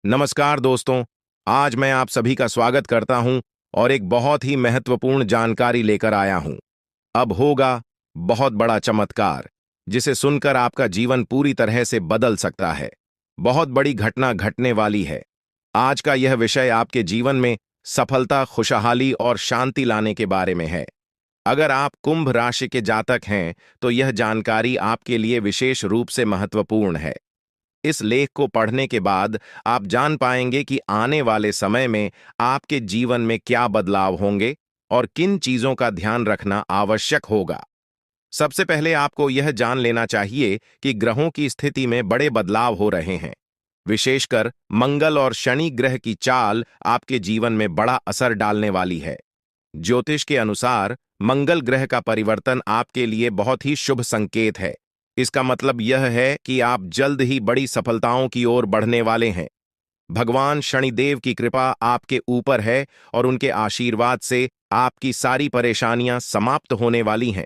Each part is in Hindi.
नमस्कार दोस्तों। आज मैं आप सभी का स्वागत करता हूं और एक बहुत ही महत्वपूर्ण जानकारी लेकर आया हूं। अब होगा बहुत बड़ा चमत्कार, जिसे सुनकर आपका जीवन पूरी तरह से बदल सकता है। बहुत बड़ी घटना घटने वाली है। आज का यह विषय आपके जीवन में सफलता, खुशहाली और शांति लाने के बारे में है। अगर आप कुंभ राशि के जातक हैं, तो यह जानकारी आपके लिए विशेष रूप से महत्वपूर्ण है। इस लेख को पढ़ने के बाद आप जान पाएंगे कि आने वाले समय में आपके जीवन में क्या बदलाव होंगे और किन चीजों का ध्यान रखना आवश्यक होगा। सबसे पहले आपको यह जान लेना चाहिए कि ग्रहों की स्थिति में बड़े बदलाव हो रहे हैं। विशेषकर मंगल और शनि ग्रह की चाल आपके जीवन में बड़ा असर डालने वाली है। ज्योतिष के अनुसार मंगल ग्रह का परिवर्तन आपके लिए बहुत ही शुभ संकेत है। इसका मतलब यह है कि आप जल्द ही बड़ी सफलताओं की ओर बढ़ने वाले हैं। भगवान शनिदेव की कृपा आपके ऊपर है और उनके आशीर्वाद से आपकी सारी परेशानियां समाप्त होने वाली हैं।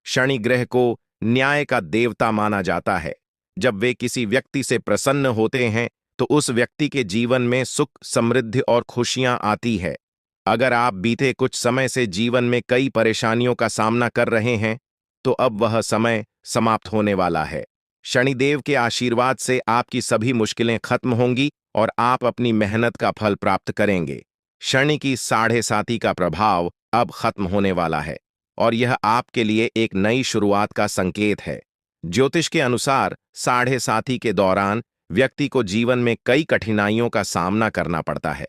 शनि ग्रह को न्याय का देवता माना जाता है। जब वे किसी व्यक्ति से प्रसन्न होते हैं, तो उस व्यक्ति के जीवन में सुख, समृद्धि और खुशियां आती है। अगर आप बीते कुछ समय से जीवन में कई परेशानियों का सामना कर रहे हैं, तो अब वह समय समाप्त होने वाला है। शनिदेव के आशीर्वाद से आपकी सभी मुश्किलें खत्म होंगी और आप अपनी मेहनत का फल प्राप्त करेंगे। शनि की साढ़े साती का प्रभाव अब खत्म होने वाला है और यह आपके लिए एक नई शुरुआत का संकेत है। ज्योतिष के अनुसार साढ़े साती के दौरान व्यक्ति को जीवन में कई कठिनाइयों का सामना करना पड़ता है,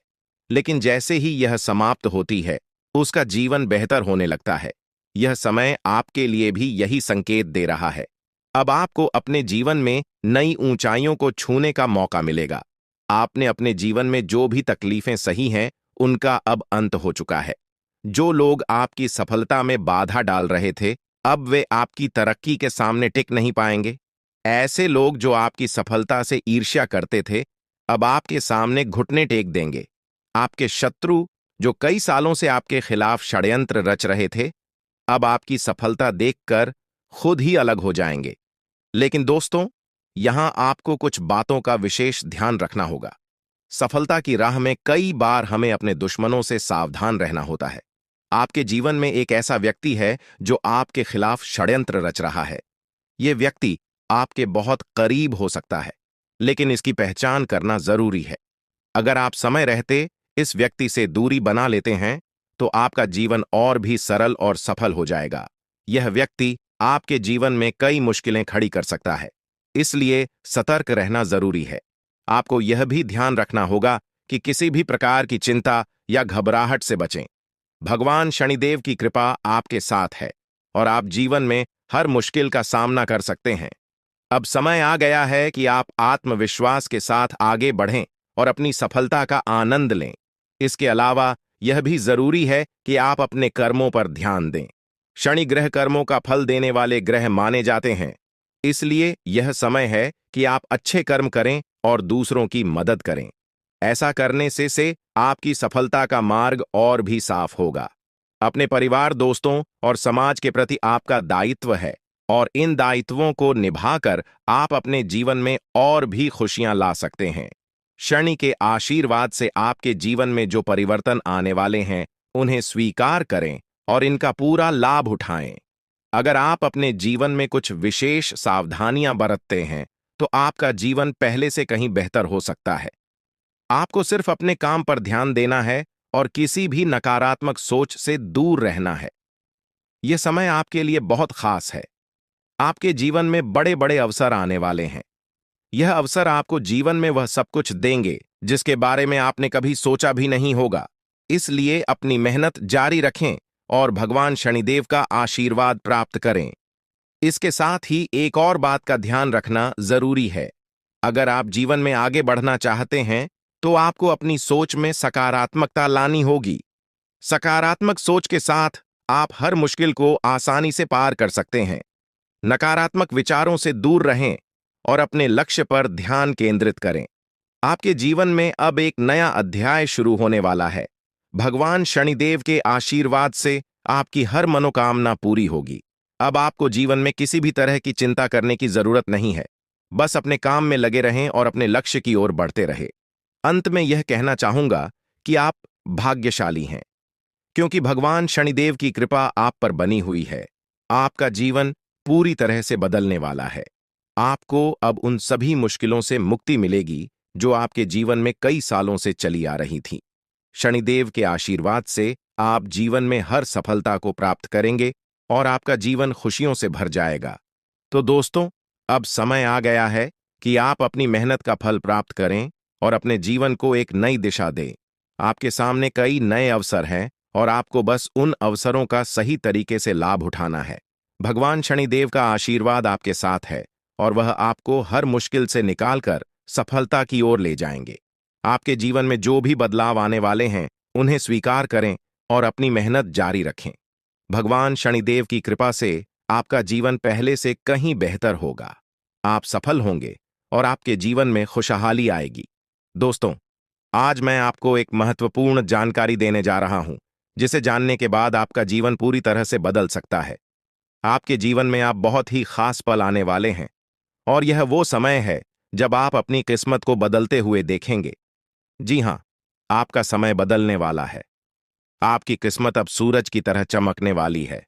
लेकिन जैसे ही यह समाप्त होती है, उसका जीवन बेहतर होने लगता है। यह समय आपके लिए भी यही संकेत दे रहा है। अब आपको अपने जीवन में नई ऊंचाइयों को छूने का मौका मिलेगा। आपने अपने जीवन में जो भी तकलीफें सही हैं, उनका अब अंत हो चुका है। जो लोग आपकी सफलता में बाधा डाल रहे थे, अब वे आपकी तरक्की के सामने टिक नहीं पाएंगे। ऐसे लोग जो आपकी सफलता से ईर्ष्या करते थे, अब आपके सामने घुटने टेक देंगे। आपके शत्रु, जो कई सालों से आपके खिलाफ षड्यंत्र रच रहे थे, अब आपकी सफलता देखकर खुद ही अलग हो जाएंगे। लेकिन दोस्तों, यहां आपको कुछ बातों का विशेष ध्यान रखना होगा। सफलता की राह में कई बार हमें अपने दुश्मनों से सावधान रहना होता है। आपके जीवन में एक ऐसा व्यक्ति है जो आपके खिलाफ षड्यंत्र रच रहा है। यह व्यक्ति आपके बहुत करीब हो सकता है, लेकिन इसकी पहचान करना जरूरी है। अगर आप समय रहते इस व्यक्ति से दूरी बना लेते हैं, तो आपका जीवन और भी सरल और सफल हो जाएगा। यह व्यक्ति आपके जीवन में कई मुश्किलें खड़ी कर सकता है, इसलिए सतर्क रहना जरूरी है। आपको यह भी ध्यान रखना होगा कि किसी भी प्रकार की चिंता या घबराहट से बचें। भगवान शनिदेव की कृपा आपके साथ है और आप जीवन में हर मुश्किल का सामना कर सकते हैं। अब समय आ गया है कि आप आत्मविश्वास के साथ आगे बढ़ें और अपनी सफलता का आनंद लें। इसके अलावा यह भी जरूरी है कि आप अपने कर्मों पर ध्यान दें। शनि ग्रह कर्मों का फल देने वाले ग्रह माने जाते हैं, इसलिए यह समय है कि आप अच्छे कर्म करें और दूसरों की मदद करें। ऐसा करने से आपकी सफलता का मार्ग और भी साफ होगा। अपने परिवार, दोस्तों और समाज के प्रति आपका दायित्व है और इन दायित्वों को निभाकर आप अपने जीवन में और भी खुशियां ला सकते हैं। शनि के आशीर्वाद से आपके जीवन में जो परिवर्तन आने वाले हैं, उन्हें स्वीकार करें और इनका पूरा लाभ उठाएं। अगर आप अपने जीवन में कुछ विशेष सावधानियां बरतते हैं, तो आपका जीवन पहले से कहीं बेहतर हो सकता है। आपको सिर्फ अपने काम पर ध्यान देना है और किसी भी नकारात्मक सोच से दूर रहना है। यह समय आपके लिए बहुत खास है। आपके जीवन में बड़े बड़े अवसर आने वाले हैं। यह अवसर आपको जीवन में वह सब कुछ देंगे जिसके बारे में आपने कभी सोचा भी नहीं होगा। इसलिए अपनी मेहनत जारी रखें और भगवान शनिदेव का आशीर्वाद प्राप्त करें। इसके साथ ही एक और बात का ध्यान रखना जरूरी है। अगर आप जीवन में आगे बढ़ना चाहते हैं, तो आपको अपनी सोच में सकारात्मकता लानी होगी। सकारात्मक सोच के साथ आप हर मुश्किल को आसानी से पार कर सकते हैं। नकारात्मक विचारों से दूर रहें और अपने लक्ष्य पर ध्यान केंद्रित करें। आपके जीवन में अब एक नया अध्याय शुरू होने वाला है। भगवान शनिदेव के आशीर्वाद से आपकी हर मनोकामना पूरी होगी। अब आपको जीवन में किसी भी तरह की चिंता करने की जरूरत नहीं है। बस अपने काम में लगे रहें और अपने लक्ष्य की ओर बढ़ते रहें। अंत में यह कहना चाहूंगा कि आप भाग्यशाली हैं, क्योंकि भगवान शनिदेव की कृपा आप पर बनी हुई है। आपका जीवन पूरी तरह से बदलने वाला है। आपको अब उन सभी मुश्किलों से मुक्ति मिलेगी जो आपके जीवन में कई सालों से चली आ रही थीं। शनिदेव के आशीर्वाद से आप जीवन में हर सफलता को प्राप्त करेंगे और आपका जीवन खुशियों से भर जाएगा। तो दोस्तों, अब समय आ गया है कि आप अपनी मेहनत का फल प्राप्त करें और अपने जीवन को एक नई दिशा दें। आपके सामने कई नए अवसर हैं और आपको बस उन अवसरों का सही तरीके से लाभ उठाना है। भगवान शनिदेव का आशीर्वाद आपके साथ है और वह आपको हर मुश्किल से निकालकर सफलता की ओर ले जाएंगे। आपके जीवन में जो भी बदलाव आने वाले हैं, उन्हें स्वीकार करें और अपनी मेहनत जारी रखें। भगवान शनिदेव की कृपा से आपका जीवन पहले से कहीं बेहतर होगा। आप सफल होंगे और आपके जीवन में खुशहाली आएगी। दोस्तों, आज मैं आपको एक महत्वपूर्ण जानकारी देने जा रहा हूं, जिसे जानने के बाद आपका जीवन पूरी तरह से बदल सकता है। आपके जीवन में आप बहुत ही खास पल आने वाले हैं और यह वो समय है जब आप अपनी किस्मत को बदलते हुए देखेंगे। जी हां, आपका समय बदलने वाला है। आपकी किस्मत अब सूरज की तरह चमकने वाली है।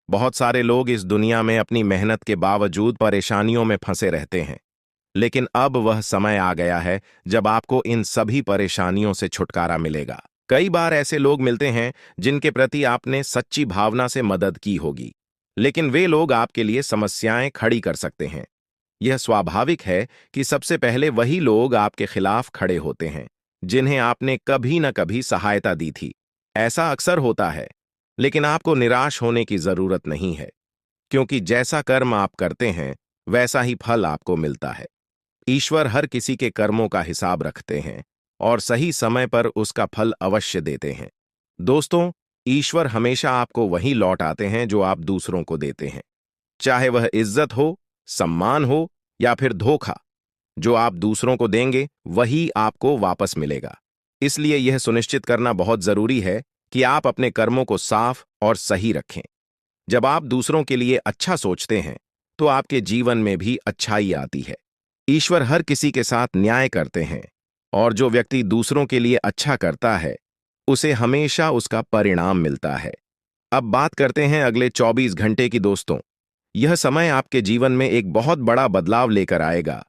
बहुत सारे लोग इस दुनिया में अपनी मेहनत के बावजूद परेशानियों में फंसे रहते हैं, लेकिन अब वह समय आ गया है जब आपको इन सभी परेशानियों से छुटकारा मिलेगा। कई बार ऐसे लोग मिलते हैं जिनके प्रति आपने सच्ची भावना से मदद की होगी, लेकिन वे लोग आपके लिए समस्याएं खड़ी कर सकते हैं। यह स्वाभाविक है कि सबसे पहले वही लोग आपके खिलाफ खड़े होते हैं जिन्हें आपने कभी न कभी सहायता दी थी। ऐसा अक्सर होता है, लेकिन आपको निराश होने की जरूरत नहीं है, क्योंकि जैसा कर्म आप करते हैं वैसा ही फल आपको मिलता है। ईश्वर हर किसी के कर्मों का हिसाब रखते हैं और सही समय पर उसका फल अवश्य देते हैं। दोस्तों, ईश्वर हमेशा आपको वही लौट आते हैं जो आप दूसरों को देते हैं। चाहे वह इज्जत हो, सम्मान हो या फिर धोखा, जो आप दूसरों को देंगे वही आपको वापस मिलेगा। इसलिए यह सुनिश्चित करना बहुत जरूरी है कि आप अपने कर्मों को साफ और सही रखें। जब आप दूसरों के लिए अच्छा सोचते हैं, तो आपके जीवन में भी अच्छाई आती है। ईश्वर हर किसी के साथ न्याय करते हैं और जो व्यक्ति दूसरों के लिए अच्छा करता है, उसे हमेशा उसका परिणाम मिलता है। अब बात करते हैं अगले 24 घंटे की। दोस्तों, यह समय आपके जीवन में एक बहुत बड़ा बदलाव लेकर आएगा।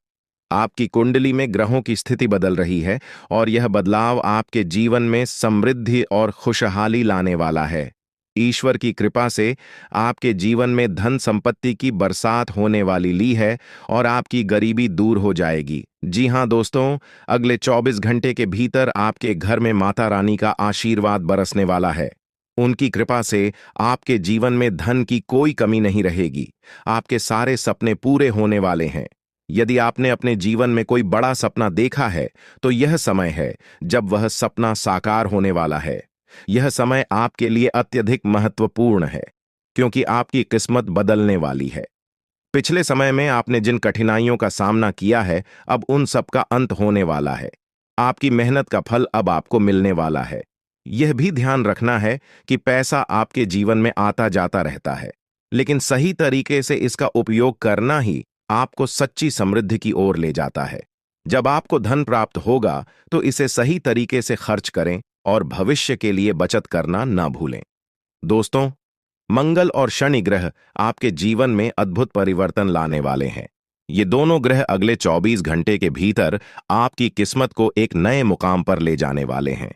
आपकी कुंडली में ग्रहों की स्थिति बदल रही है और यह बदलाव आपके जीवन में समृद्धि और खुशहाली लाने वाला है। ईश्वर की कृपा से आपके जीवन में धन संपत्ति की बरसात होने वाली ली है और आपकी गरीबी दूर हो जाएगी। जी हां दोस्तों, अगले 24 घंटे के भीतर आपके घर में माता रानी का आशीर्वाद बरसने वाला है। उनकी कृपा से आपके जीवन में धन की कोई कमी नहीं रहेगी। आपके सारे सपने पूरे होने वाले हैं। यदि आपने अपने जीवन में कोई बड़ा सपना देखा है, तो यह समय है जब वह सपना साकार होने वाला है। यह समय आपके लिए अत्यधिक महत्वपूर्ण है, क्योंकि आपकी किस्मत बदलने वाली है। पिछले समय में आपने जिन कठिनाइयों का सामना किया है, अब उन सब का अंत होने वाला है। आपकी मेहनत का फल अब आपको मिलने वाला है। यह भी ध्यान रखना है कि पैसा आपके जीवन में आता जाता रहता है, लेकिन सही तरीके से इसका उपयोग करना ही आपको सच्ची समृद्धि की ओर ले जाता है। जब आपको धन प्राप्त होगा, तो इसे सही तरीके से खर्च करें और भविष्य के लिए बचत करना न भूलें। दोस्तों, मंगल और शनि ग्रह आपके जीवन में अद्भुत परिवर्तन लाने वाले हैं। ये दोनों ग्रह अगले 24 घंटे के भीतर आपकी किस्मत को एक नए मुकाम पर ले जाने वाले हैं।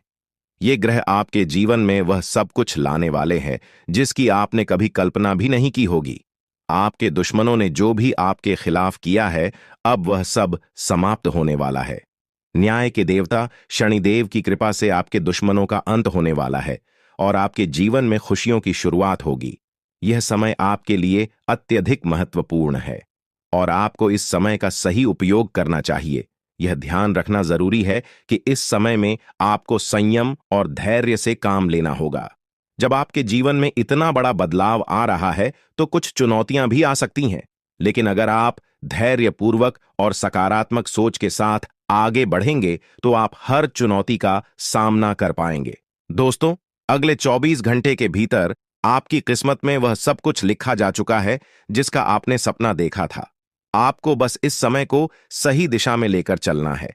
ये ग्रह आपके जीवन में वह सब कुछ लाने वाले हैं जिसकी आपने कभी कल्पना भी नहीं की होगी। आपके दुश्मनों ने जो भी आपके खिलाफ किया है, अब वह सब समाप्त होने वाला है। न्याय के देवता शनिदेव की कृपा से आपके दुश्मनों का अंत होने वाला है और आपके जीवन में खुशियों की शुरुआत होगी। यह समय आपके लिए अत्यधिक महत्वपूर्ण है और आपको इस समय का सही उपयोग करना चाहिए। यह ध्यान रखना जरूरी है कि इस समय में आपको संयम और धैर्य से काम लेना होगा। जब आपके जीवन में इतना बड़ा बदलाव आ रहा है, तो कुछ चुनौतियां भी आ सकती हैं, लेकिन अगर आप धैर्यपूर्वक और सकारात्मक सोच के साथ आगे बढ़ेंगे, तो आप हर चुनौती का सामना कर पाएंगे। दोस्तों, अगले 24 घंटे के भीतर आपकी किस्मत में वह सब कुछ लिखा जा चुका है जिसका आपने सपना देखा था। आपको बस इस समय को सही दिशा में लेकर चलना है।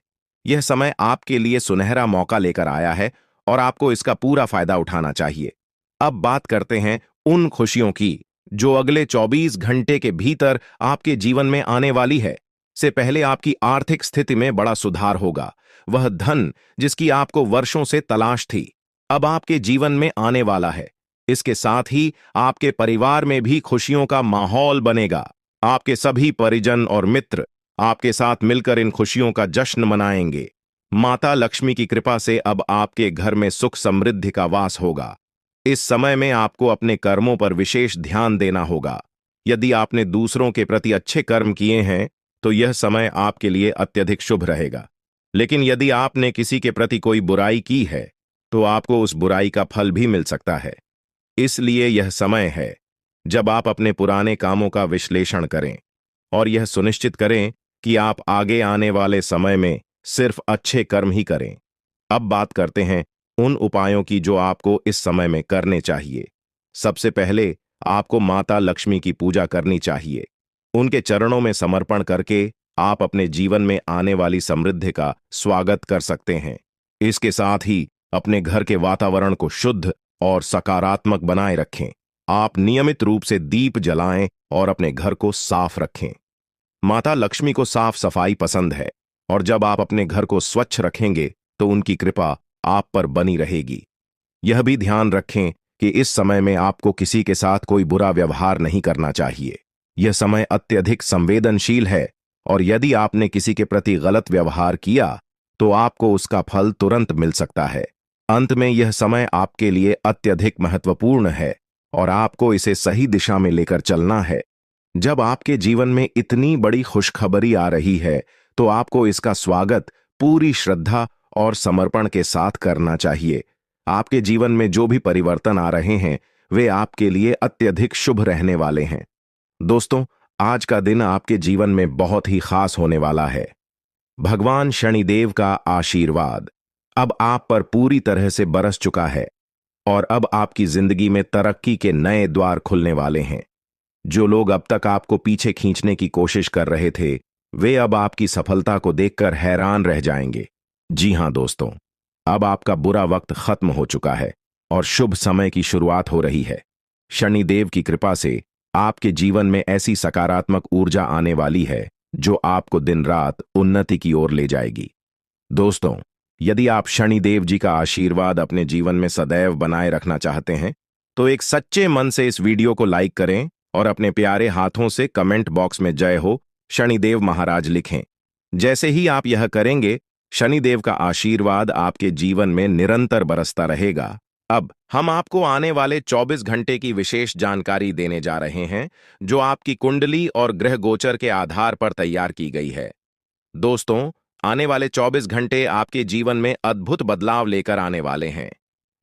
यह समय आपके लिए सुनहरा मौका लेकर आया है और आपको इसका पूरा फायदा उठाना चाहिए। अब बात करते हैं उन खुशियों की जो अगले 24 घंटे के भीतर आपके जीवन में आने वाली है। से पहले आपकी आर्थिक स्थिति में बड़ा सुधार होगा। वह धन जिसकी आपको वर्षों से तलाश थी, अब आपके जीवन में आने वाला है। इसके साथ ही आपके परिवार में भी खुशियों का माहौल बनेगा। आपके सभी परिजन और मित्र आपके साथ मिलकर इन खुशियों का जश्न मनाएंगे। माता लक्ष्मी की कृपा से अब आपके घर में सुख समृद्धि का वास होगा। इस समय में आपको अपने कर्मों पर विशेष ध्यान देना होगा। यदि आपने दूसरों के प्रति अच्छे कर्म किए हैं तो यह समय आपके लिए अत्यधिक शुभ रहेगा। लेकिन यदि आपने किसी के प्रति कोई बुराई की है तो आपको उस बुराई का फल भी मिल सकता है। इसलिए यह समय है जब आप अपने पुराने कामों का विश्लेषण करें और यह सुनिश्चित करें कि आप आगे आने वाले समय में सिर्फ अच्छे कर्म ही करें। अब बात करते हैं उन उपायों की जो आपको इस समय में करने चाहिए। सबसे पहले आपको माता लक्ष्मी की पूजा करनी चाहिए। उनके चरणों में समर्पण करके आप अपने जीवन में आने वाली समृद्धि का स्वागत कर सकते हैं। इसके साथ ही अपने घर के वातावरण को शुद्ध और सकारात्मक बनाए रखें। आप नियमित रूप से दीप जलाएं और अपने घर को साफ रखें। माता लक्ष्मी को साफ सफाई पसंद है और जब आप अपने घर को स्वच्छ रखेंगे तो उनकी कृपा आप पर बनी रहेगी। यह भी ध्यान रखें कि इस समय में आपको किसी के साथ कोई बुरा व्यवहार नहीं करना चाहिए। यह समय अत्यधिक संवेदनशील है और यदि आपने किसी के प्रति गलत व्यवहार किया तो आपको उसका फल तुरंत मिल सकता है। अंत में यह समय आपके लिए अत्यधिक महत्वपूर्ण है और आपको इसे सही दिशा में लेकर चलना है। जब आपके जीवन में इतनी बड़ी खुशखबरी आ रही है तो आपको इसका स्वागत पूरी श्रद्धा और समर्पण के साथ करना चाहिए। आपके जीवन में जो भी परिवर्तन आ रहे हैं वे आपके लिए अत्यधिक शुभ रहने वाले हैं। दोस्तों, आज का दिन आपके जीवन में बहुत ही खास होने वाला है। भगवान शनिदेव का आशीर्वाद अब आप पर पूरी तरह से बरस चुका है और अब आपकी जिंदगी में तरक्की के नए द्वार खुलने वाले हैं। जो लोग अब तक आपको पीछे खींचने की कोशिश कर रहे थे वे अब आपकी सफलता को देखकर हैरान रह जाएंगे। जी हां दोस्तों, अब आपका बुरा वक्त खत्म हो चुका है और शुभ समय की शुरुआत हो रही है। शनिदेव की कृपा से आपके जीवन में ऐसी सकारात्मक ऊर्जा आने वाली है जो आपको दिन रात उन्नति की ओर ले जाएगी। दोस्तों, यदि आप शनिदेव जी का आशीर्वाद अपने जीवन में सदैव बनाए रखना चाहते हैं तो एक सच्चे मन से इस वीडियो को लाइक करें और अपने प्यारे हाथों से कमेंट बॉक्स में जय हो शनिदेव महाराज लिखें। जैसे ही आप यह करेंगे शनिदेव का आशीर्वाद आपके जीवन में निरंतर बरसता रहेगा। अब हम आपको आने वाले 24 घंटे की विशेष जानकारी देने जा रहे हैं जो आपकी कुंडली और ग्रह गोचर के आधार पर तैयार की गई है। दोस्तों, आने वाले 24 घंटे आपके जीवन में अद्भुत बदलाव लेकर आने वाले हैं।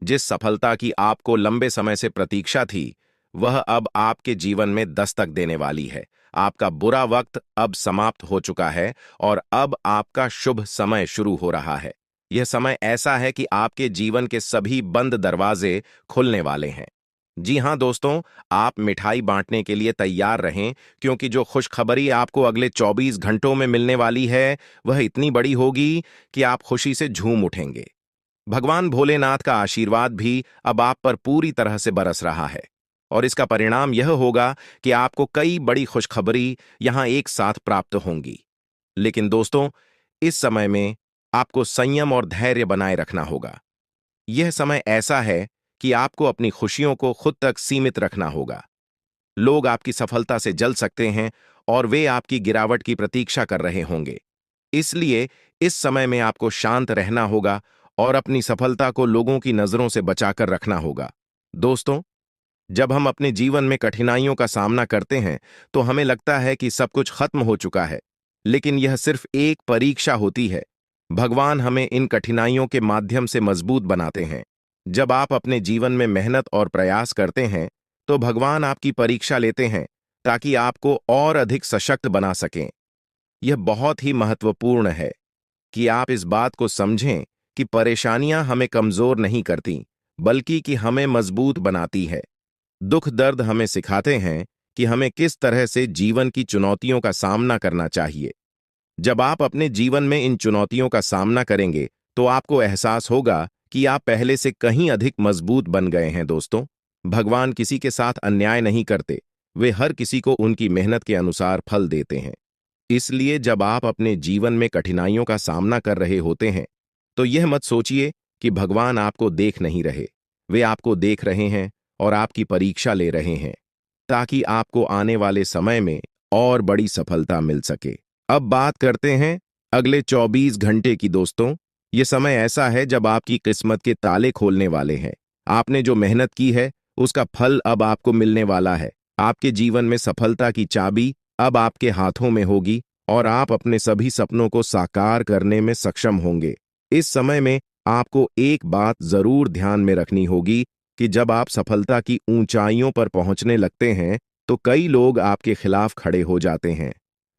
जिस सफलता की आपको लंबे समय से प्रतीक्षा थी वह अब आपके जीवन में दस्तक देने वाली है। आपका बुरा वक्त अब समाप्त हो चुका है और अब आपका शुभ समय शुरू हो रहा है। यह समय ऐसा है कि आपके जीवन के सभी बंद दरवाजे खुलने वाले हैं। जी हां दोस्तों, आप मिठाई बांटने के लिए तैयार रहें क्योंकि जो खुशखबरी आपको अगले 24 घंटों में मिलने वाली है वह इतनी बड़ी होगी कि आप खुशी से झूम उठेंगे। भगवान भोलेनाथ का आशीर्वाद भी अब आप पर पूरी तरह से बरस रहा है और इसका परिणाम यह होगा कि आपको कई बड़ी खुशखबरी यहां एक साथ प्राप्त होंगी। लेकिन दोस्तों, इस समय में आपको संयम और धैर्य बनाए रखना होगा। यह समय ऐसा है कि आपको अपनी खुशियों को खुद तक सीमित रखना होगा। लोग आपकी सफलता से जल सकते हैं और वे आपकी गिरावट की प्रतीक्षा कर रहे होंगे। इसलिए इस समय में आपको शांत रहना होगा और अपनी सफलता को लोगों की नजरों से बचाकर रखना होगा। दोस्तों, जब हम अपने जीवन में कठिनाइयों का सामना करते हैं तो हमें लगता है कि सब कुछ खत्म हो चुका है, लेकिन यह सिर्फ एक परीक्षा होती है। भगवान हमें इन कठिनाइयों के माध्यम से मजबूत बनाते हैं। जब आप अपने जीवन में मेहनत और प्रयास करते हैं तो भगवान आपकी परीक्षा लेते हैं ताकि आपको और अधिक सशक्त बना सकें। यह बहुत ही महत्वपूर्ण है कि आप इस बात को समझें कि परेशानियां हमें कमजोर नहीं करती बल्कि कि हमें मजबूत बनाती है। दुख दर्द हमें सिखाते हैं कि हमें किस तरह से जीवन की चुनौतियों का सामना करना चाहिए। जब आप अपने जीवन में इन चुनौतियों का सामना करेंगे तो आपको एहसास होगा कि आप पहले से कहीं अधिक मजबूत बन गए हैं। दोस्तों, भगवान किसी के साथ अन्याय नहीं करते। वे हर किसी को उनकी मेहनत के अनुसार फल देते हैं। इसलिए जब आप अपने जीवन में कठिनाइयों का सामना कर रहे होते हैं तो यह मत सोचिए कि भगवान आपको देख नहीं रहे। वे आपको देख रहे हैं और आपकी परीक्षा ले रहे हैं, ताकि आपको आने वाले समय में और बड़ी सफलता मिल सके। अब बात करते हैं अगले 24 घंटे की। दोस्तों, ये समय ऐसा है जब आपकी किस्मत के ताले खोलने वाले हैं। आपने जो मेहनत की है उसका फल अब आपको मिलने वाला है। आपके जीवन में सफलता की चाबी अब आपके हाथों में होगी और आप अपने सभी सपनों को साकार करने में सक्षम होंगे। इस समय में आपको एक बात जरूर ध्यान में रखनी होगी कि जब आप सफलता की ऊंचाइयों पर पहुंचने लगते हैं तो कई लोग आपके खिलाफ खड़े हो जाते हैं।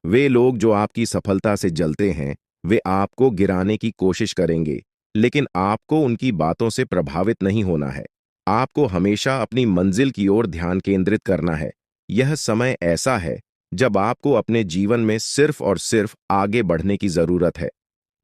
वे लोग जो आपकी सफलता से जलते हैं, वे आपको गिराने की कोशिश करेंगे, लेकिन आपको उनकी बातों से प्रभावित नहीं होना है। आपको हमेशा अपनी मंजिल की ओर ध्यान केंद्रित करना है। यह समय ऐसा है जब आपको अपने जीवन में सिर्फ और सिर्फ आगे बढ़ने की जरूरत है।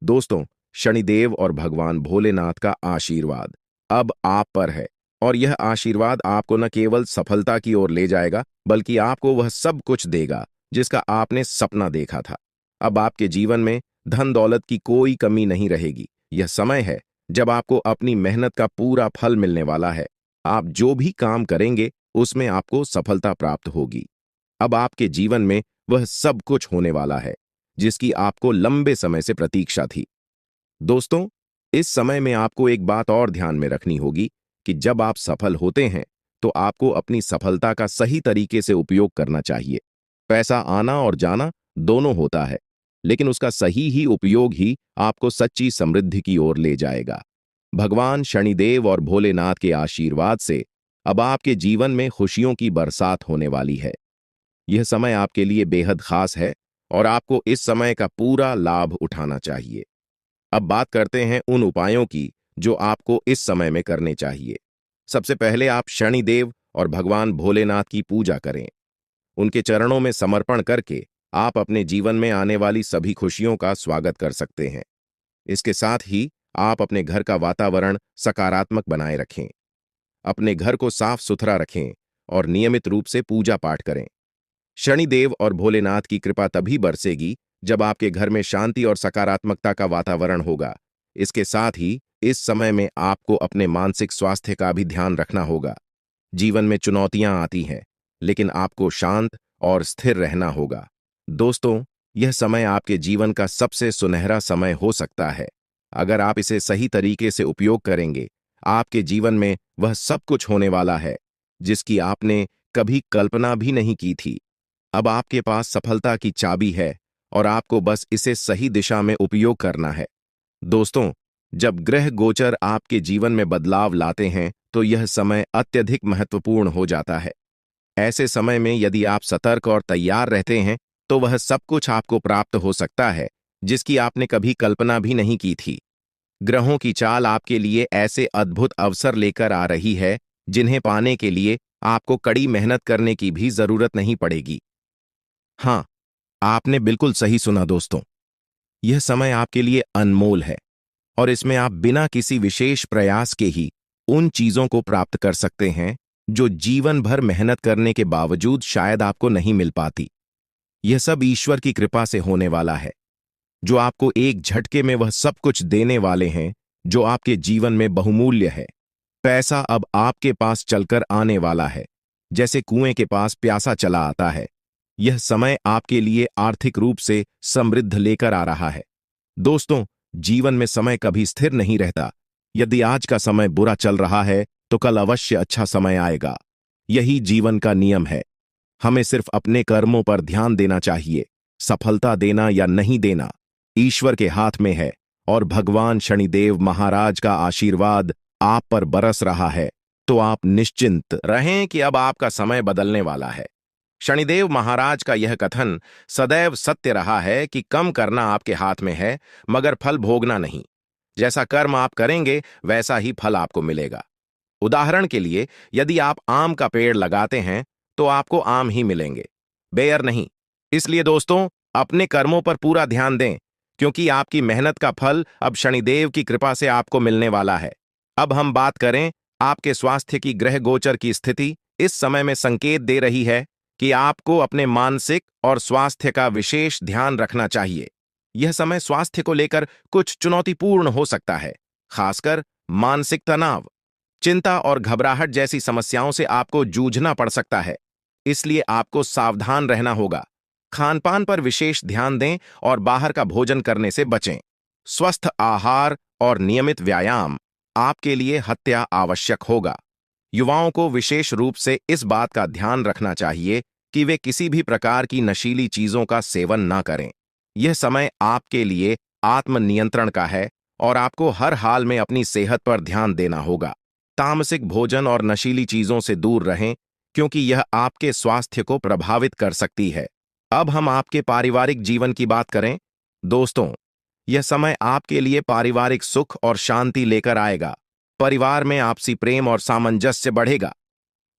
दोस्तों, शनिदेव और भगवान भोलेनाथ का आशीर्वाद अब आप पर है, और यह आशीर्वाद आपको न केवल सफलता की ओर ले जाएगा, बल्कि आपको वह सब कुछ देगा जिसका आपने सपना देखा था। अब आपके जीवन में धन दौलत की कोई कमी नहीं रहेगी। यह समय है जब आपको अपनी मेहनत का पूरा फल मिलने वाला है। आप जो भी काम करेंगे उसमें आपको सफलता प्राप्त होगी। अब आपके जीवन में वह सब कुछ होने वाला है जिसकी आपको लंबे समय से प्रतीक्षा थी। दोस्तों, इस समय में आपको एक बात और ध्यान में रखनी होगी कि जब आप सफल होते हैं तो आपको अपनी सफलता का सही तरीके से उपयोग करना चाहिए। पैसा आना और जाना दोनों होता है, लेकिन उसका सही ही उपयोग ही आपको सच्ची समृद्धि की ओर ले जाएगा। भगवान शनिदेव और भोलेनाथ के आशीर्वाद से अब आपके जीवन में खुशियों की बरसात होने वाली है। यह समय आपके लिए बेहद खास है और आपको इस समय का पूरा लाभ उठाना चाहिए। अब बात करते हैं उन उपायों की जो आपको इस समय में करने चाहिए। सबसे पहले आप शनिदेव और भगवान भोलेनाथ की पूजा करें। उनके चरणों में समर्पण करके आप अपने जीवन में आने वाली सभी खुशियों का स्वागत कर सकते हैं। इसके साथ ही आप अपने घर का वातावरण सकारात्मक बनाए रखें। अपने घर को साफ सुथरा रखें और नियमित रूप से पूजा पाठ करें। शनिदेव और भोलेनाथ की कृपा तभी बरसेगी जब आपके घर में शांति और सकारात्मकता का वातावरण होगा। इसके साथ ही इस समय में आपको अपने मानसिक स्वास्थ्य का भी ध्यान रखना होगा। जीवन में चुनौतियां आती हैं, लेकिन आपको शांत और स्थिर रहना होगा। दोस्तों, यह समय आपके जीवन का सबसे सुनहरा समय हो सकता है। अगर आप इसे सही तरीके से उपयोग करेंगे, आपके जीवन में वह सब कुछ होने वाला है जिसकी आपने कभी कल्पना भी नहीं की थी। अब आपके पास सफलता की चाबी है और आपको बस इसे सही दिशा में उपयोग करना है। दोस्तों, जब ग्रह गोचर आपके जीवन में बदलाव लाते हैं तो यह समय अत्यधिक महत्वपूर्ण हो जाता है। ऐसे समय में यदि आप सतर्क और तैयार रहते हैं तो वह सब कुछ आपको प्राप्त हो सकता है जिसकी आपने कभी कल्पना भी नहीं की थी। ग्रहों की चाल आपके लिए ऐसे अद्भुत अवसर लेकर आ रही है जिन्हें पाने के लिए आपको कड़ी मेहनत करने की भी जरूरत नहीं पड़ेगी। हाँ, आपने बिल्कुल सही सुना दोस्तों। यह समय आपके लिए अनमोल है और इसमें आप बिना किसी विशेष प्रयास के ही उन चीजों को प्राप्त कर सकते हैं जो जीवन भर मेहनत करने के बावजूद शायद आपको नहीं मिल पाती। यह सब ईश्वर की कृपा से होने वाला है, जो आपको एक झटके में वह सब कुछ देने वाले हैं जो आपके जीवन में बहुमूल्य है। पैसा अब आपके पास चलकर आने वाला है, जैसे कुएं के पास प्यासा चला आता है। यह समय आपके लिए आर्थिक रूप से समृद्ध लेकर आ रहा है। दोस्तों, जीवन में समय कभी स्थिर नहीं रहता। यदि आज का समय बुरा चल रहा है तो कल अवश्य अच्छा समय आएगा। यही जीवन का नियम है। हमें सिर्फ अपने कर्मों पर ध्यान देना चाहिए। सफलता देना या नहीं देना ईश्वर के हाथ में है और भगवान शनिदेव महाराज का आशीर्वाद आप पर बरस रहा है। तो आप निश्चिंत रहें कि अब आपका समय बदलने वाला है। शनिदेव महाराज का यह कथन सदैव सत्य रहा है कि कम करना आपके हाथ में है, मगर फल भोगना नहीं। जैसा कर्म आप करेंगे वैसा ही फल आपको मिलेगा। उदाहरण के लिए, यदि आप आम का पेड़ लगाते हैं तो आपको आम ही मिलेंगे, बेर नहीं। इसलिए दोस्तों, अपने कर्मों पर पूरा ध्यान दें, क्योंकि आपकी मेहनत का फल अब शनिदेव की कृपा से आपको मिलने वाला है। अब हम बात करें आपके स्वास्थ्य की। ग्रह गोचर की स्थिति इस समय में संकेत दे रही है कि आपको अपने मानसिक और स्वास्थ्य का विशेष ध्यान रखना चाहिए। यह समय स्वास्थ्य को लेकर कुछ चुनौतीपूर्ण हो सकता है, खासकर मानसिक तनाव, चिंता और घबराहट जैसी समस्याओं से आपको जूझना पड़ सकता है। इसलिए आपको सावधान रहना होगा। खानपान पर विशेष ध्यान दें और बाहर का भोजन करने से बचें। स्वस्थ आहार और नियमित व्यायाम आपके लिए हत्या आवश्यक होगा। युवाओं को विशेष रूप से इस बात का ध्यान रखना चाहिए कि वे किसी भी प्रकार की नशीली चीजों का सेवन ना करें। यह समय आपके लिए आत्मनियंत्रण का है और आपको हर हाल में अपनी सेहत पर ध्यान देना होगा। तामसिक भोजन और नशीली चीजों से दूर रहें, क्योंकि यह आपके स्वास्थ्य को प्रभावित कर सकती है। अब हम आपके पारिवारिक जीवन की बात करें। दोस्तों, यह समय आपके लिए पारिवारिक सुख और शांति लेकर आएगा। परिवार में आपसी प्रेम और सामंजस्य बढ़ेगा।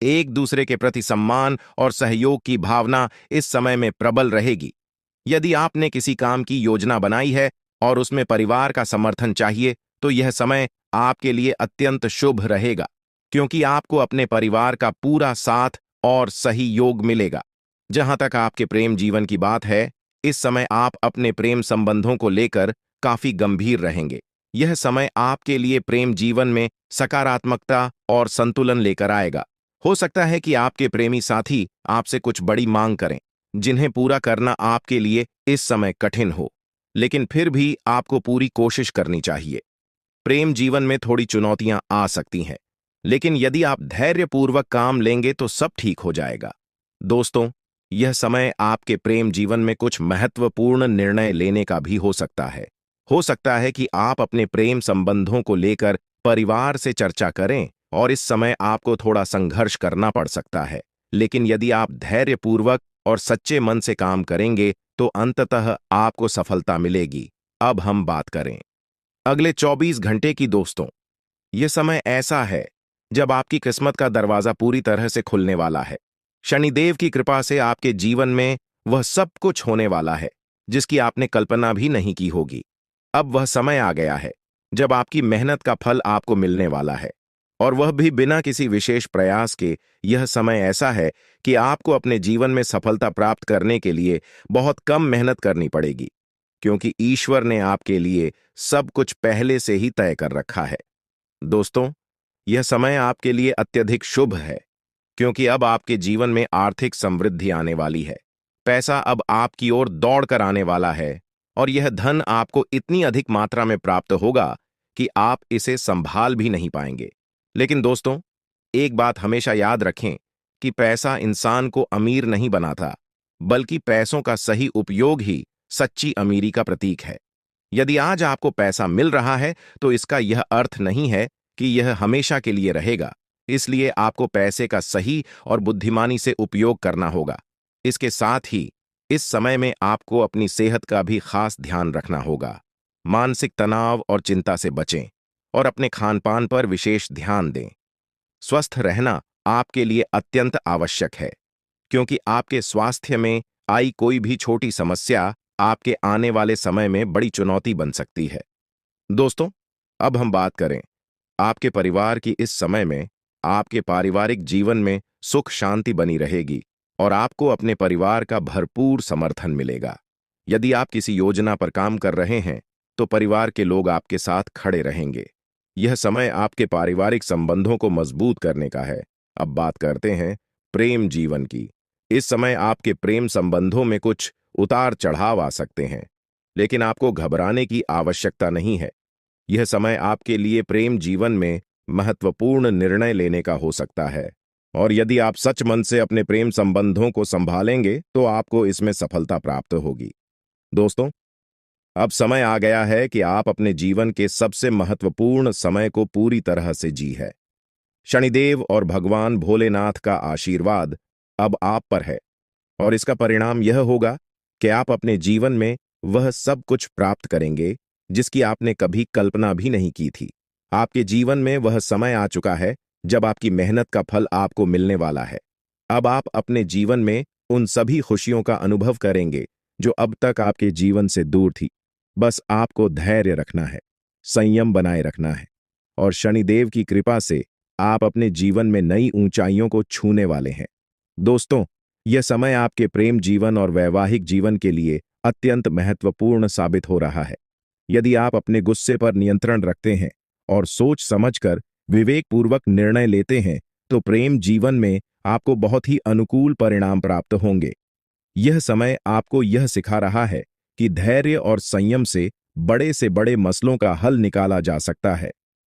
एक दूसरे के प्रति सम्मान और सहयोग की भावना इस समय में प्रबल रहेगी। यदि आपने किसी काम की योजना बनाई है और उसमें परिवार का समर्थन चाहिए, तो यह समय आपके लिए अत्यंत शुभ रहेगा, क्योंकि आपको अपने परिवार का पूरा साथ और सही योग मिलेगा। जहां तक आपके प्रेम जीवन की बात है, इस समय आप अपने प्रेम संबंधों को लेकर काफी गंभीर रहेंगे। यह समय आपके लिए प्रेम जीवन में सकारात्मकता और संतुलन लेकर आएगा। हो सकता है कि आपके प्रेमी साथी आपसे कुछ बड़ी मांग करें, जिन्हें पूरा करना आपके लिए इस समय कठिन हो, लेकिन फिर भी आपको पूरी कोशिश करनी चाहिए। प्रेम जीवन में थोड़ी चुनौतियां आ सकती हैं, लेकिन यदि आप धैर्यपूर्वक काम लेंगे तो सब ठीक हो जाएगा। दोस्तों, यह समय आपके प्रेम जीवन में कुछ महत्वपूर्ण निर्णय लेने का भी हो सकता है। हो सकता है कि आप अपने प्रेम संबंधों को लेकर परिवार से चर्चा करें और इस समय आपको थोड़ा संघर्ष करना पड़ सकता है। लेकिन यदि आप धैर्यपूर्वक और सच्चे मन से काम करेंगे तो अंततः आपको सफलता मिलेगी। अब हम बात करें अगले 24 घंटे की। दोस्तों, यह समय ऐसा है जब आपकी किस्मत का दरवाजा पूरी तरह से खुलने वाला है। शनिदेव की कृपा से आपके जीवन में वह सब कुछ होने वाला है जिसकी आपने कल्पना भी नहीं की होगी। अब वह समय आ गया है जब आपकी मेहनत का फल आपको मिलने वाला है, और वह भी बिना किसी विशेष प्रयास के। यह समय ऐसा है कि आपको अपने जीवन में सफलता प्राप्त करने के लिए बहुत कम मेहनत करनी पड़ेगी, क्योंकि ईश्वर ने आपके लिए सब कुछ पहले से ही तय कर रखा है। दोस्तों, यह समय आपके लिए अत्यधिक शुभ है, क्योंकि अब आपके जीवन में आर्थिक समृद्धि आने वाली है। पैसा अब आपकी ओर दौड़ कर आने वाला है, और यह धन आपको इतनी अधिक मात्रा में प्राप्त होगा कि आप इसे संभाल भी नहीं पाएंगे। लेकिन दोस्तों, एक बात हमेशा याद रखें कि पैसा इंसान को अमीर नहीं बनाता, बल्कि पैसों का सही उपयोग ही सच्ची अमीरी का प्रतीक है। यदि आज आपको पैसा मिल रहा है, तो इसका यह अर्थ नहीं है कि यह हमेशा के लिए रहेगा। इसलिए आपको पैसे का सही और बुद्धिमानी से उपयोग करना होगा। इसके साथ ही इस समय में आपको अपनी सेहत का भी खास ध्यान रखना होगा। मानसिक तनाव और चिंता से बचें और अपने खानपान पर विशेष ध्यान दें। स्वस्थ रहना आपके लिए अत्यंत आवश्यक है, क्योंकि आपके स्वास्थ्य में आई कोई भी छोटी समस्या आपके आने वाले समय में बड़ी चुनौती बन सकती है। दोस्तों, अब हम बात करें आपके परिवार की। इस समय में आपके पारिवारिक जीवन में सुख शांति बनी रहेगी और आपको अपने परिवार का भरपूर समर्थन मिलेगा। यदि आप किसी योजना पर काम कर रहे हैं, तो परिवार के लोग आपके साथ खड़े रहेंगे। यह समय आपके पारिवारिक संबंधों को मजबूत करने का है। अब बात करते हैं प्रेम जीवन की। इस समय आपके प्रेम संबंधों में कुछ उतार चढ़ाव आ सकते हैं, लेकिन आपको घबराने की आवश्यकता नहीं है। यह समय आपके लिए प्रेम जीवन में महत्वपूर्ण निर्णय लेने का हो सकता है, और यदि आप सच मन से अपने प्रेम संबंधों को संभालेंगे तो आपको इसमें सफलता प्राप्त होगी। दोस्तों, अब समय आ गया है कि आप अपने जीवन के सबसे महत्वपूर्ण समय को पूरी तरह से जी है। शनिदेव और भगवान भोलेनाथ का आशीर्वाद अब आप पर है, और इसका परिणाम यह होगा कि आप अपने जीवन में वह सब कुछ प्राप्त करेंगे जिसकी आपने कभी कल्पना भी नहीं की थी। आपके जीवन में वह समय आ चुका है जब आपकी मेहनत का फल आपको मिलने वाला है। अब आप अपने जीवन में उन सभी खुशियों का अनुभव करेंगे जो अब तक आपके जीवन से दूर थी। बस आपको धैर्य रखना है, संयम बनाए रखना है, और शनिदेव की कृपा से आप अपने जीवन में नई ऊंचाइयों को छूने वाले हैं। दोस्तों, यह समय आपके प्रेम जीवन और वैवाहिक जीवन के लिए अत्यंत महत्वपूर्ण साबित हो रहा है। यदि आप अपने गुस्से पर नियंत्रण रखते हैं और सोच समझकर विवेकपूर्वक निर्णय लेते हैं, तो प्रेम जीवन में आपको बहुत ही अनुकूल परिणाम प्राप्त होंगे। यह समय आपको यह सिखा रहा है कि धैर्य और संयम से बड़े मसलों का हल निकाला जा सकता है।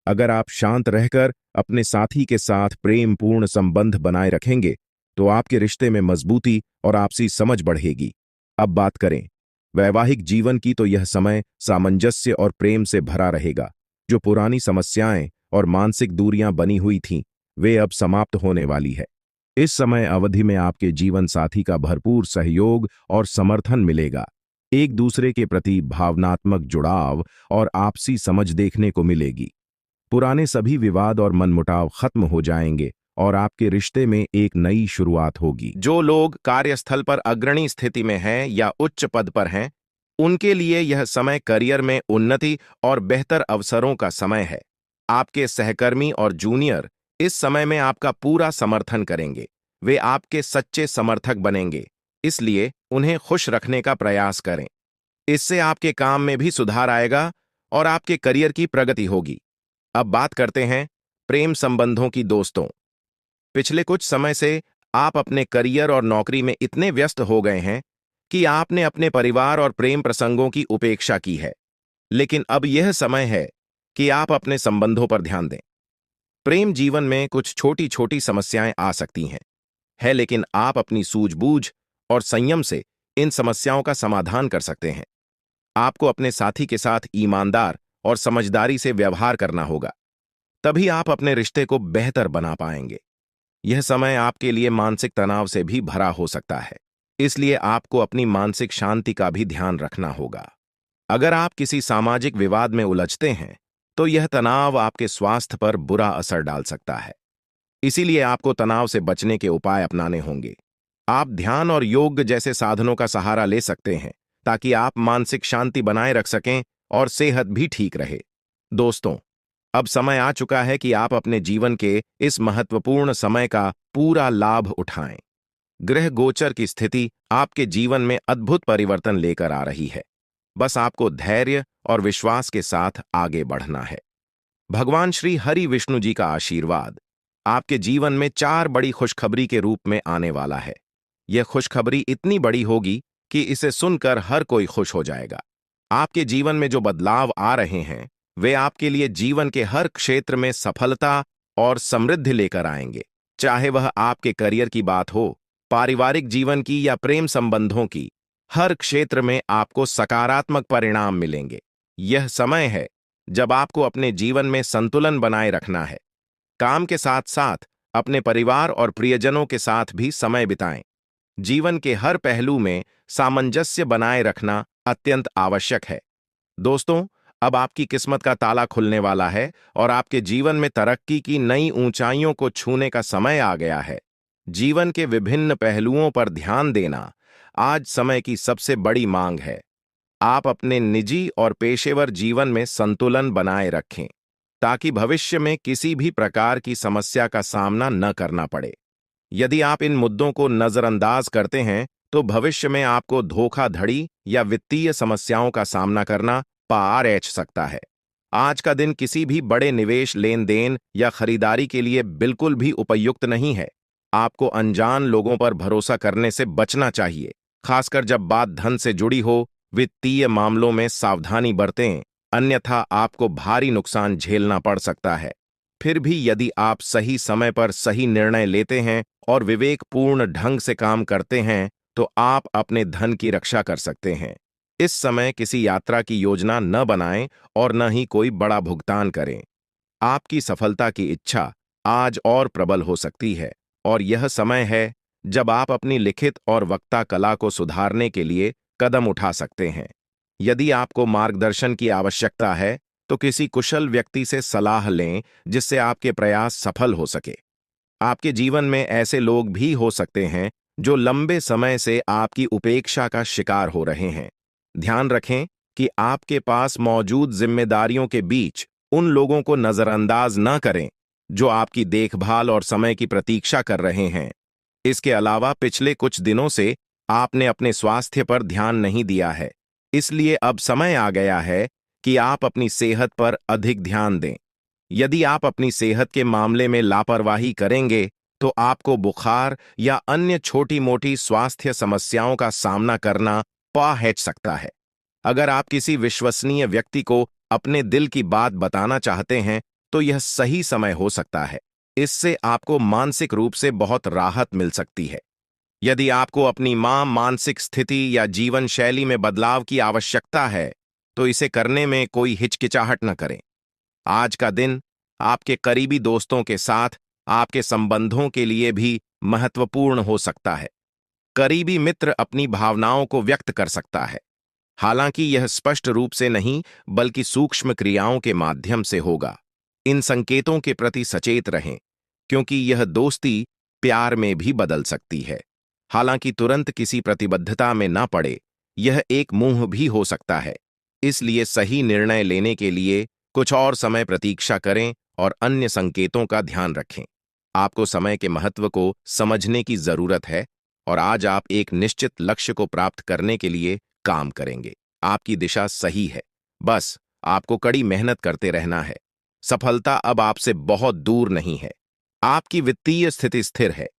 अगर आप शांत रहकर अपने साथी के साथ प्रेमपूर्ण संबंध बनाए रखेंगे, तो आपके रिश्ते में मजबूती और आपसी समझ बढ़ेगी। अब बात करें वैवाहिक जीवन की, तो यह समय सामंजस्य और प्रेम से भरा रहेगा। जो पुरानी समस्याएं और मानसिक दूरियां बनी हुई थीं, वे अब समाप्त होने वाली है। इस समय अवधि में आपके जीवन साथी का भरपूर सहयोग और समर्थन मिलेगा। एक दूसरे के प्रति भावनात्मक जुड़ाव और आपसी समझ देखने को मिलेगी। पुराने सभी विवाद और मनमुटाव खत्म हो जाएंगे और आपके रिश्ते में एक नई शुरुआत होगी। जो लोग कार्यस्थल पर अग्रणी स्थिति में हैं या उच्च पद पर हैं, उनके लिए यह समय करियर में उन्नति और बेहतर अवसरों का समय है। आपके सहकर्मी और जूनियर इस समय में आपका पूरा समर्थन करेंगे। वे आपके सच्चे समर्थक बनेंगे, इसलिए उन्हें खुश रखने का प्रयास करें। इससे आपके काम में भी सुधार आएगा और आपके करियर की प्रगति होगी। अब बात करते हैं प्रेम संबंधों की। दोस्तों, पिछले कुछ समय से आप अपने करियर और नौकरी में इतने व्यस्त हो गए हैं कि आपने अपने परिवार और प्रेम प्रसंगों की उपेक्षा की है। लेकिन अब यह समय है कि आप अपने संबंधों पर ध्यान दें। प्रेम जीवन में कुछ छोटी छोटी समस्याएं आ सकती हैं, लेकिन आप अपनी सूझबूझ और संयम से इन समस्याओं का समाधान कर सकते हैं। आपको अपने साथी के साथ ईमानदार और समझदारी से व्यवहार करना होगा, तभी आप अपने रिश्ते को बेहतर बना पाएंगे। यह समय आपके लिए मानसिक तनाव से भी भरा हो सकता है, इसलिए आपको अपनी मानसिक शांति का भी ध्यान रखना होगा। अगर आप किसी सामाजिक विवाद में उलझते हैं, तो यह तनाव आपके स्वास्थ्य पर बुरा असर डाल सकता है। इसीलिए आपको तनाव से बचने के उपाय अपनाने होंगे। आप ध्यान और योग जैसे साधनों का सहारा ले सकते हैं, ताकि आप मानसिक शांति बनाए रख सकें और सेहत भी ठीक रहे। दोस्तों, अब समय आ चुका है कि आप अपने जीवन के इस महत्वपूर्ण समय का पूरा लाभ उठाएं। ग्रह गोचर की स्थिति आपके जीवन में अद्भुत परिवर्तन लेकर आ रही है। बस आपको धैर्य और विश्वास के साथ आगे बढ़ना है। भगवान श्री हरि विष्णु जी का आशीर्वाद आपके जीवन में 4 बड़ी खुशखबरी के रूप में आने वाला है। यह खुशखबरी इतनी बड़ी होगी कि इसे सुनकर हर कोई खुश हो जाएगा। आपके जीवन में जो बदलाव आ रहे हैं, वे आपके लिए जीवन के हर क्षेत्र में सफलता और समृद्धि लेकर आएंगे। चाहे वह आपके करियर की बात हो, पारिवारिक जीवन की या प्रेम संबंधों की, हर क्षेत्र में आपको सकारात्मक परिणाम मिलेंगे। यह समय है जब आपको अपने जीवन में संतुलन बनाए रखना है। काम के साथ साथ अपने परिवार और प्रियजनों के साथ भी समय बिताएं। जीवन के हर पहलू में सामंजस्य बनाए रखना अत्यंत आवश्यक है। दोस्तों, अब आपकी किस्मत का ताला खुलने वाला है और आपके जीवन में तरक्की की नई ऊंचाइयों को छूने का समय आ गया है। जीवन के विभिन्न पहलुओं पर ध्यान देना आज समय की सबसे बड़ी मांग है। आप अपने निजी और पेशेवर जीवन में संतुलन बनाए रखें, ताकि भविष्य में किसी भी प्रकार की समस्या का सामना न करना पड़े। यदि आप इन मुद्दों को नजरअंदाज करते हैं, तो भविष्य में आपको धोखाधड़ी या वित्तीय समस्याओं का सामना करना पड़ सकता है। आज का दिन किसी भी बड़े निवेश, लेन देन या खरीदारी के लिए बिल्कुल भी उपयुक्त नहीं है। आपको अनजान लोगों पर भरोसा करने से बचना चाहिए, खासकर जब बात धन से जुड़ी हो। वित्तीय मामलों में सावधानी बरतें, अन्यथा आपको भारी नुकसान झेलना पड़ सकता है। फिर भी यदि आप सही समय पर सही निर्णय लेते हैं और विवेकपूर्ण ढंग से काम करते हैं, तो आप अपने धन की रक्षा कर सकते हैं। इस समय किसी यात्रा की योजना न बनाएं और न ही कोई बड़ा भुगतान करें। आपकी सफलता की इच्छा आज और प्रबल हो सकती है, और यह समय है जब आप अपनी लिखित और वक्ता कला को सुधारने के लिए कदम उठा सकते हैं। यदि आपको मार्गदर्शन की आवश्यकता है, तो किसी कुशल व्यक्ति से सलाह लें, जिससे आपके प्रयास सफल हो सके। आपके जीवन में ऐसे लोग भी हो सकते हैं जो लंबे समय से आपकी उपेक्षा का शिकार हो रहे हैं। ध्यान रखें कि आपके पास मौजूद जिम्मेदारियों के बीच उन लोगों को नजरअंदाज न करें जो आपकी देखभाल और समय की प्रतीक्षा कर रहे हैं। इसके अलावा पिछले कुछ दिनों से आपने अपने स्वास्थ्य पर ध्यान नहीं दिया है, इसलिए अब समय आ गया है कि आप अपनी सेहत पर अधिक ध्यान दें। यदि आप अपनी सेहत के मामले में लापरवाही करेंगे तो आपको बुखार या अन्य छोटी-मोटी स्वास्थ्य समस्याओं का सामना करना पड़ सकता है। अगर आप किसी विश्वसनीय व्यक्ति को अपने दिल की बात बताना चाहते हैं तो यह सही समय हो सकता है। इससे आपको मानसिक रूप से बहुत राहत मिल सकती है। यदि आपको अपनी मानसिक स्थिति या जीवन शैली में बदलाव की आवश्यकता है तो इसे करने में कोई हिचकिचाहट न करें। आज का दिन आपके करीबी दोस्तों के साथ आपके संबंधों के लिए भी महत्वपूर्ण हो सकता है। करीबी मित्र अपनी भावनाओं को व्यक्त कर सकता है, हालांकि यह स्पष्ट रूप से नहीं बल्कि सूक्ष्म क्रियाओं के माध्यम से होगा। इन संकेतों के प्रति सचेत रहें, क्योंकि यह दोस्ती प्यार में भी बदल सकती है। हालांकि तुरंत किसी प्रतिबद्धता में ना पड़े, यह एक मुंह भी हो सकता है। इसलिए सही निर्णय लेने के लिए कुछ और समय प्रतीक्षा करें और अन्य संकेतों का ध्यान रखें। आपको समय के महत्व को समझने की जरूरत है और आज आप एक निश्चित लक्ष्य को प्राप्त करने के लिए काम करेंगे। आपकी दिशा सही है, बस आपको कड़ी मेहनत करते रहना है। सफलता अब आपसे बहुत दूर नहीं है। आपकी वित्तीय स्थिति स्थिर है,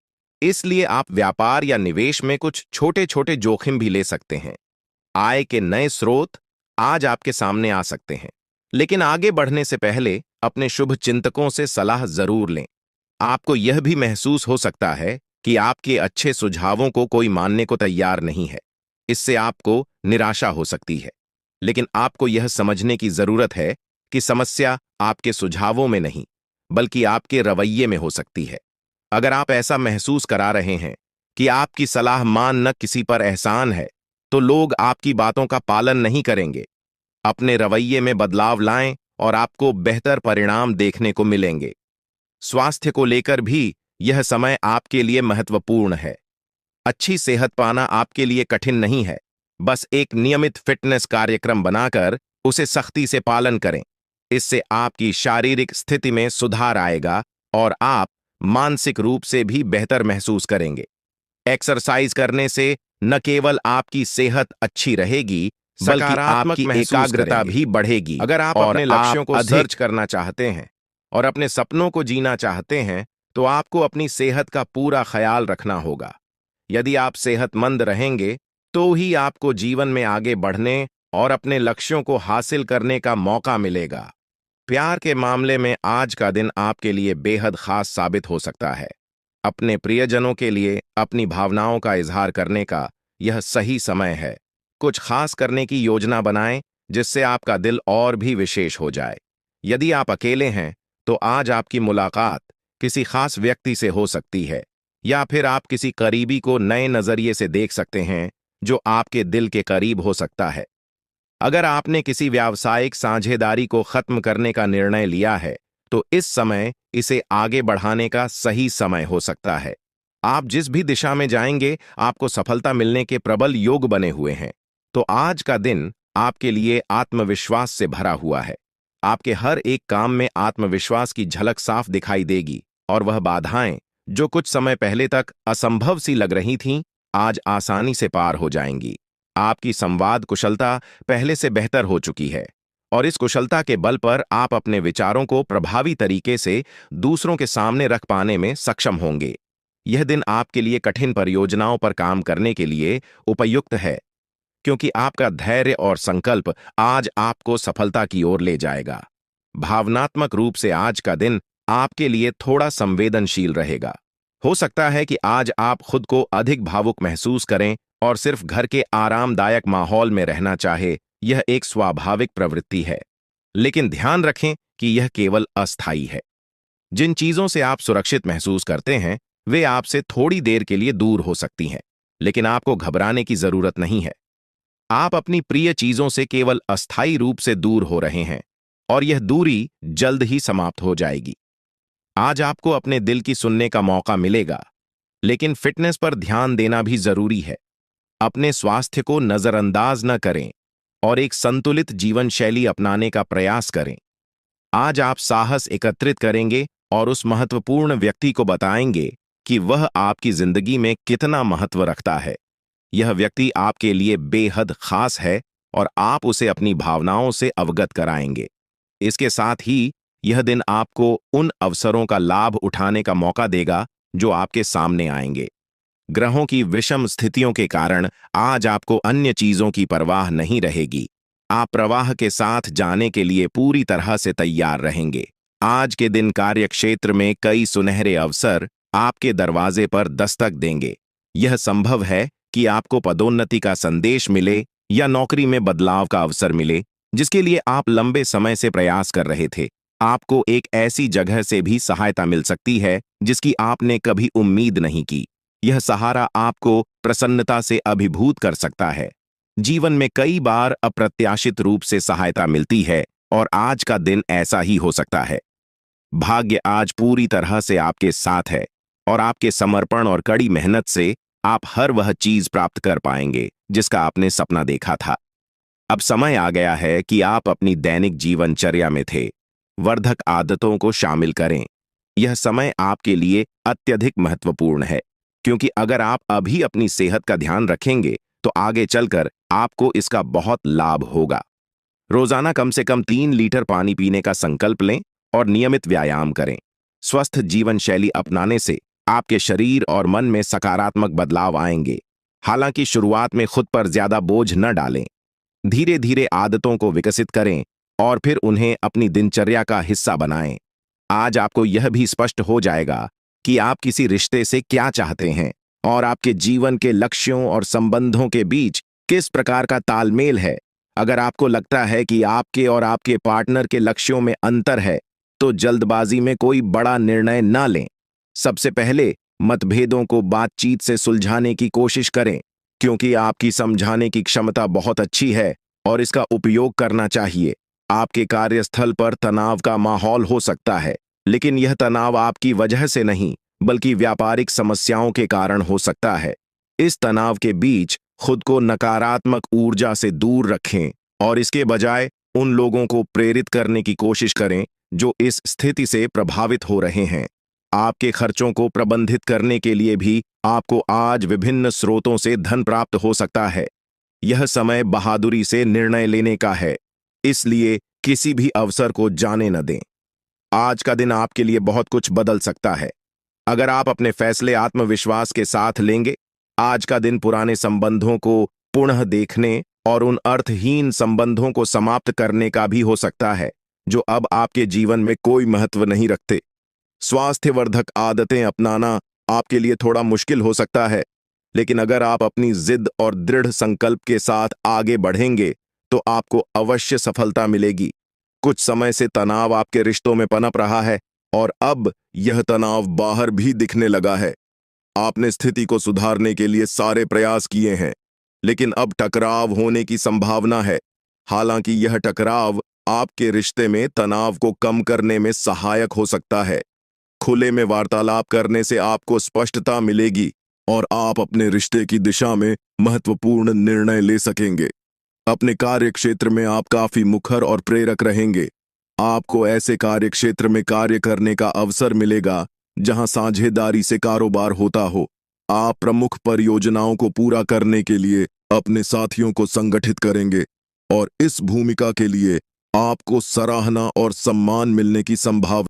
इसलिए आप व्यापार या निवेश में कुछ छोटे-छोटे जोखिम भी ले सकते हैं। आय के नए स्रोत आज आपके सामने आ सकते हैं, लेकिन आगे बढ़ने से पहले अपने शुभ चिंतकों से सलाह जरूर लें। आपको यह भी महसूस हो सकता है कि आपके अच्छे सुझावों को कोई मानने को तैयार नहीं है। इससे आपको निराशा हो सकती है, लेकिन आपको यह समझने की जरूरत है कि समस्या आपके सुझावों में नहीं, बल्कि आपके रवैये में हो सकती है। अगर आप ऐसा महसूस करा रहे हैं कि आपकी सलाह मान न किसी पर एहसान है, तो लोग आपकी बातों का पालन नहीं करेंगे। अपने रवैये में बदलाव लाएं और आपको बेहतर परिणाम देखने को मिलेंगे। स्वास्थ्य को लेकर भी यह समय आपके लिए महत्वपूर्ण है। अच्छी सेहत पाना आपके लिए कठिन नहीं है। बस एक नियमित फिटनेस कार्यक्रम बनाकर उसे सख्ती से पालन करें। इससे आपकी शारीरिक स्थिति में सुधार आएगा और आप मानसिक रूप से भी बेहतर महसूस करेंगे। एक्सरसाइज करने से न केवल आपकी सेहत अच्छी रहेगी, बल्कि आपकी एकाग्रता भी बढ़ेगी। अगर आप अपने लक्ष्यों को सर्च करना चाहते हैं और अपने सपनों को जीना चाहते हैं, तो आपको अपनी सेहत का पूरा ख्याल रखना होगा। यदि आप सेहतमंद रहेंगे, तो ही आपको जीवन में आगे बढ़ने और अपने लक्ष्यों को हासिल करने का मौका मिलेगा। प्यार के मामले में आज का दिन आपके लिए बेहद खास साबित हो सकता है। अपने प्रियजनों के लिए अपनी भावनाओं का इजहार करने का यह सही समय है। कुछ खास करने की योजना बनाएं, जिससे आपका दिल और भी विशेष हो जाए। यदि आप अकेले हैं, तो आज आपकी मुलाकात किसी खास व्यक्ति से हो सकती है, या फिर आप किसी करीबी को नए नजरिए से देख सकते हैं जो आपके दिल के करीब हो सकता है। अगर आपने किसी व्यावसायिक साझेदारी को खत्म करने का निर्णय लिया है, तो इस समय इसे आगे बढ़ाने का सही समय हो सकता है। आप जिस भी दिशा में जाएंगे, आपको सफलता मिलने के प्रबल योग बने हुए हैं। तो आज का दिन आपके लिए आत्मविश्वास से भरा हुआ है। आपके हर एक काम में आत्मविश्वास की झलक साफ दिखाई देगी और वह बाधाएं जो कुछ समय पहले तक असंभव सी लग रही थीं, आज आसानी से पार हो जाएंगी। आपकी संवाद कुशलता पहले से बेहतर हो चुकी है और इस कुशलता के बल पर आप अपने विचारों को प्रभावी तरीके से दूसरों के सामने रख पाने में सक्षम होंगे। यह दिन आपके लिए कठिन परियोजनाओं पर काम करने के लिए उपयुक्त है, क्योंकि आपका धैर्य और संकल्प आज आपको सफलता की ओर ले जाएगा। भावनात्मक रूप से आज का दिन आपके लिए थोड़ा संवेदनशील रहेगा। हो सकता है कि आज आप खुद को अधिक भावुक महसूस करें और सिर्फ घर के आरामदायक माहौल में रहना चाहे। यह एक स्वाभाविक प्रवृत्ति है, लेकिन ध्यान रखें कि यह केवल अस्थायी है। जिन चीजों से आप सुरक्षित महसूस करते हैं, वे आपसे थोड़ी देर के लिए दूर हो सकती हैं, लेकिन आपको घबराने की जरूरत नहीं है। आप अपनी प्रिय चीजों से केवल अस्थायी रूप से दूर हो रहे हैं और यह दूरी जल्द ही समाप्त हो जाएगी। आज आपको अपने दिल की सुनने का मौका मिलेगा। लेकिन फिटनेस पर ध्यान देना भी जरूरी है। अपने स्वास्थ्य को नजरअंदाज न करें और एक संतुलित जीवन शैली अपनाने का प्रयास करें। आज आप साहस एकत्रित करेंगे और उस महत्वपूर्ण व्यक्ति को बताएंगे कि वह आपकी जिंदगी में कितना महत्व रखता है। यह व्यक्ति आपके लिए बेहद खास है और आप उसे अपनी भावनाओं से अवगत कराएंगे। इसके साथ ही यह दिन आपको उन अवसरों का लाभ उठाने का मौका देगा जो आपके सामने आएंगे। ग्रहों की विषम स्थितियों के कारण आज आपको अन्य चीजों की परवाह नहीं रहेगी। आप प्रवाह के साथ जाने के लिए पूरी तरह से तैयार रहेंगे। आज के दिन कार्यक्षेत्र में कई सुनहरे अवसर आपके दरवाजे पर दस्तक देंगे। यह संभव है कि आपको पदोन्नति का संदेश मिले या नौकरी में बदलाव का अवसर मिले जिसके लिए आप लंबे समय से प्रयास कर रहे थे। आपको एक ऐसी जगह से भी सहायता मिल सकती है जिसकी आपने कभी उम्मीद नहीं की। यह सहारा आपको प्रसन्नता से अभिभूत कर सकता है। जीवन में कई बार अप्रत्याशित रूप से सहायता मिलती है और आज का दिन ऐसा ही हो सकता है। भाग्य आज पूरी तरह से आपके साथ है और आपके समर्पण और कड़ी मेहनत से आप हर वह चीज प्राप्त कर पाएंगे जिसका आपने सपना देखा था। अब समय आ गया है कि आप अपनी दैनिक जीवनचर्या में थे वर्धक आदतों को शामिल करें। यह समय आपके लिए अत्यधिक महत्वपूर्ण है क्योंकि अगर आप अभी अपनी सेहत का ध्यान रखेंगे तो आगे चलकर आपको इसका बहुत लाभ होगा। रोजाना कम से कम 3 लीटर पानी पीने का संकल्प लें और नियमित व्यायाम करें। स्वस्थ जीवन शैली अपनाने से आपके शरीर और मन में सकारात्मक बदलाव आएंगे। हालांकि शुरुआत में खुद पर ज्यादा बोझ न डालें। धीरे धीरे आदतों को विकसित करें और फिर उन्हें अपनी दिनचर्या का हिस्सा बनाएं। आज आपको यह भी स्पष्ट हो जाएगा कि आप किसी रिश्ते से क्या चाहते हैं और आपके जीवन के लक्ष्यों और संबंधों के बीच किस प्रकार का तालमेल है। अगर आपको लगता है कि आपके और आपके पार्टनर के लक्ष्यों में अंतर है तो जल्दबाजी में कोई बड़ा निर्णय न लें। सबसे पहले मतभेदों को बातचीत से सुलझाने की कोशिश करें क्योंकि आपकी समझाने की क्षमता बहुत अच्छी है और इसका उपयोग करना चाहिए। आपके कार्यस्थल पर तनाव का माहौल हो सकता है लेकिन यह तनाव आपकी वजह से नहीं बल्कि व्यापारिक समस्याओं के कारण हो सकता है। इस तनाव के बीच खुद को नकारात्मक ऊर्जा से दूर रखें और इसके बजाय उन लोगों को प्रेरित करने की कोशिश करें जो इस स्थिति से प्रभावित हो रहे हैं। आपके खर्चों को प्रबंधित करने के लिए भी आपको आज विभिन्न स्रोतों से धन प्राप्त हो सकता है। यह समय बहादुरी से निर्णय लेने का है, इसलिए किसी भी अवसर को जाने न दें। आज का दिन आपके लिए बहुत कुछ बदल सकता है अगर आप अपने फैसले आत्मविश्वास के साथ लेंगे। आज का दिन पुराने संबंधों को पुनः देखने और उन अर्थहीन संबंधों को समाप्त करने का भी हो सकता है जो अब आपके जीवन में कोई महत्व नहीं रखते। स्वास्थ्यवर्धक आदतें अपनाना आपके लिए थोड़ा मुश्किल हो सकता है लेकिन अगर आप अपनी जिद और दृढ़ संकल्प के साथ आगे बढ़ेंगे तो आपको अवश्य सफलता मिलेगी। कुछ समय से तनाव आपके रिश्तों में पनप रहा है और अब यह तनाव बाहर भी दिखने लगा है। आपने स्थिति को सुधारने के लिए सारे प्रयास किए हैं लेकिन अब टकराव होने की संभावना है। हालांकि यह टकराव आपके रिश्ते में तनाव को कम करने में सहायक हो सकता है। खुले में वार्तालाप करने से आपको स्पष्टता मिलेगी और आप अपने रिश्ते की दिशा में महत्वपूर्ण निर्णय ले सकेंगे। अपने कार्यक्षेत्र में आप काफी मुखर और प्रेरक रहेंगे। आपको ऐसे कार्यक्षेत्र में कार्य करने का अवसर मिलेगा जहां साझेदारी से कारोबार होता हो। आप प्रमुख परियोजनाओं को पूरा करने के लिए अपने साथियों को संगठित करेंगे और इस भूमिका के लिए आपको सराहना और सम्मान मिलने की संभावना